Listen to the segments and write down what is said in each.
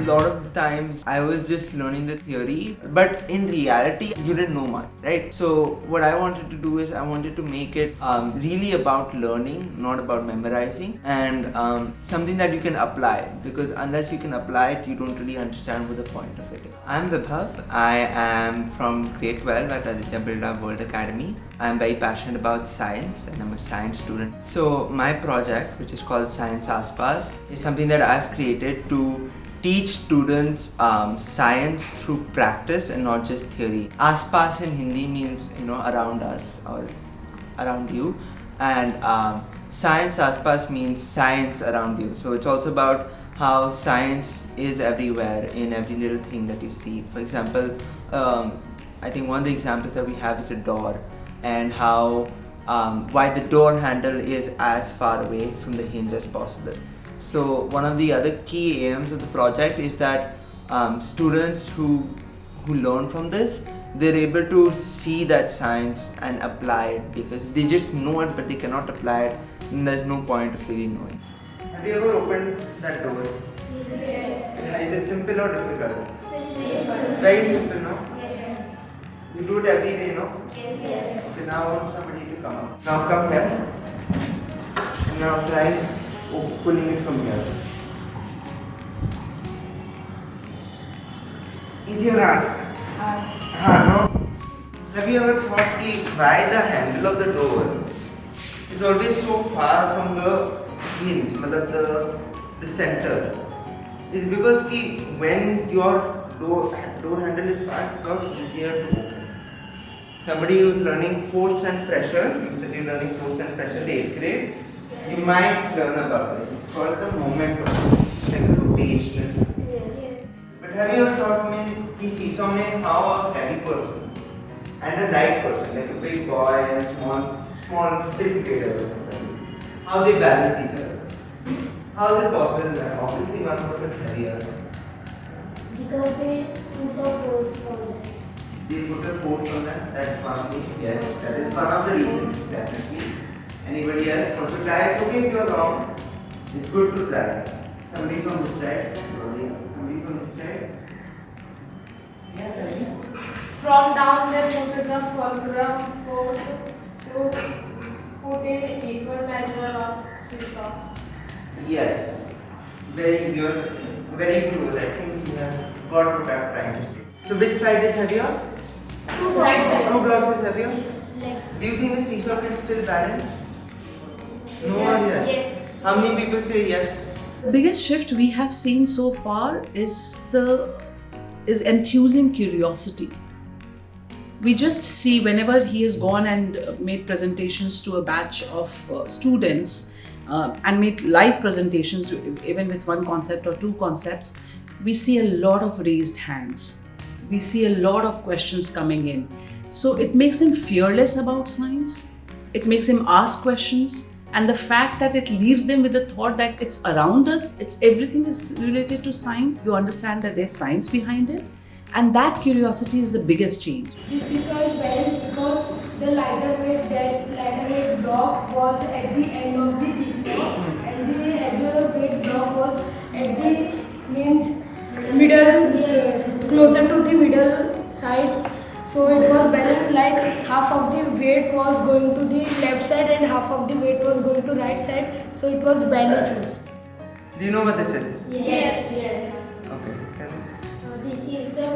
lot of the times I was just learning the theory, but in reality you didn't know much, right? So what I wanted to do is I wanted to make it really about learning, not about memorizing, and something that you can apply, because unless you can apply it, you don't really understand what the point of it is. I'm Vibhav. I am from grade 12 at Aditya World Academy. I'm very passionate about science and I'm a science student. So my project, which is called Science Aspas, is something that I've created to teach students science through practice and not just theory. Aspas in Hindi means, around us or around you, and Science Aspas means science around you. So it's also about how science is everywhere in every little thing that you see. For example, I think one of the examples that we have is a door, and how why the door handle is as far away from the hinge as possible. So one of the other key aims of the project is that students who learn from this, they're able to see that science and apply it, because if they just know it but they cannot apply it, then there's no point of really knowing. Have you ever opened that door? Yes. Is it simple or difficult? Simple. Very simple, no? Yes. You do it every day, no? Yes. Okay, now I want somebody to come up. Now come here. And now try pulling it from here. Is your hand? Hard, no? Have you ever thought why the handle of the door is always so far from the hinge, the center? It's because when your door handle is far, it's not easier to open. Somebody who's learning force and pressure, you said you're learning force and pressure, the 8th grade, you might learn about it. It's called the moment of force, like rotation. But have you ever thought seesaw mein how a heavy person and a light person, like a big boy and a small stiff grader or something, how they balance each other? How is it possible that obviously one person is heavier? Because they put a force on them. They put a force on them? That's one thing, yes. That is one of the reasons, definitely. Anybody else want to try? It's okay if you're wrong. It's good to try. Somebody from this side. Somebody from this side. Yeah, tell me. From down they put the fulcrum force to put in equal measure of seesaw. Yes, very good, very good. I think you have got what I'm trying to say. So which side is heavier? Two blocks. Two blocks is heavier? Do you think the seesaw can still balance? No one yes. Yes. How many people say yes? The biggest shift we have seen so far is enthusing curiosity. We just see whenever he has gone and made presentations to a batch of students and made live presentations, even with one concept or two concepts, we see a lot of raised hands. We see a lot of questions coming in. So it makes them fearless about science. It makes them ask questions. And the fact that it leaves them with the thought that it's around us, everything is related to science. You understand that there's science behind it. And that curiosity is the biggest change. The seesaw is balanced because the lighter weight block was at the end of the seesaw and the heavier weight block was at the middle, closer to the middle side. So it was balanced, like half of the weight was going to the left side and half of the weight was going to right side. So it was balanced. Do you know what this is? Yes. Okay, tell me. This is the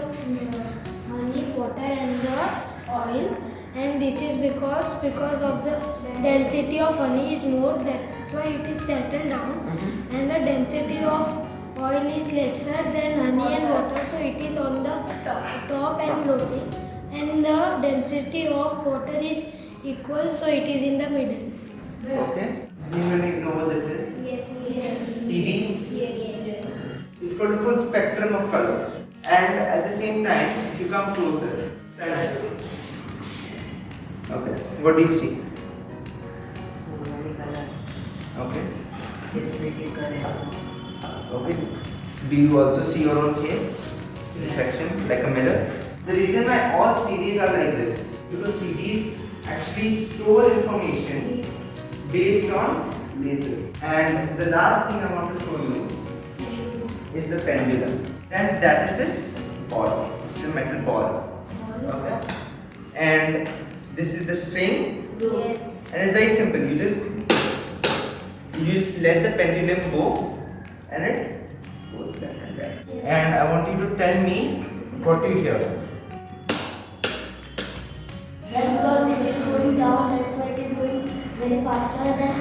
honey, water and the oil, and this is because of the density of honey is more, that's why it is settled down, and the density of oil is lesser than honey and water, so it is on the top and floating, and the density of water is equal, so it is in the middle. Okay. Anybody know what this is? Yes. CD? Yes. It's got a full spectrum of colors. And at the same time, if you come closer, okay, what do you see? So many colors. Okay. It's pretty colorful. Okay. Do you also see your own face? Reflection, like a mirror? The reason why all CDs are like this, because CDs actually store information based on lasers. And the last thing I want to show you is the pendulum. Then that is this ball. It's the metal ball. Okay. And this is the string. Yes. And it's very simple. You just let the pendulum go, and it goes left and right. And I want you to tell me what you hear. Because it is going down, that's why it is going very faster than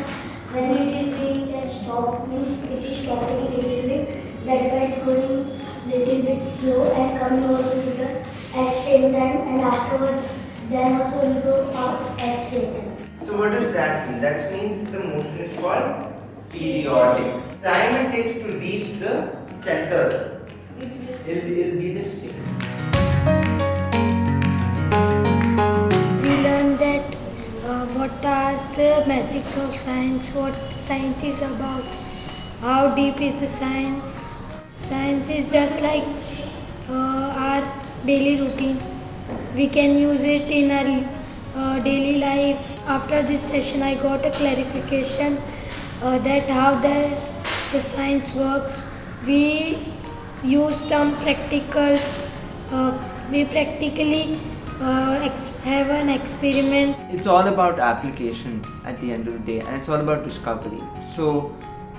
when it is saying that stop means it is stopping a little bit. That's why it's going little bit slow and coming also to the at same time, and afterwards then also will go fast at same time. So what does that mean? That means the motion is called periodic. Time it takes to reach the center, it'll be the same. We learned that what are the magics of science, what science is about, how deep is the science. Science is just like our daily routine. We can use it in our daily life. After this session, I got a clarification that how the science works. We use some practicals. We practically have an experiment. It's all about application at the end of the day, and it's all about discovery. So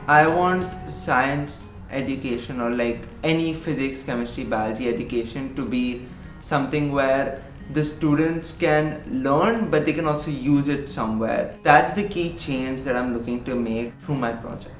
I want science education, or like any physics, chemistry, biology education, to be something where the students can learn, but they can also use it somewhere. That's the key change that I'm looking to make through my project.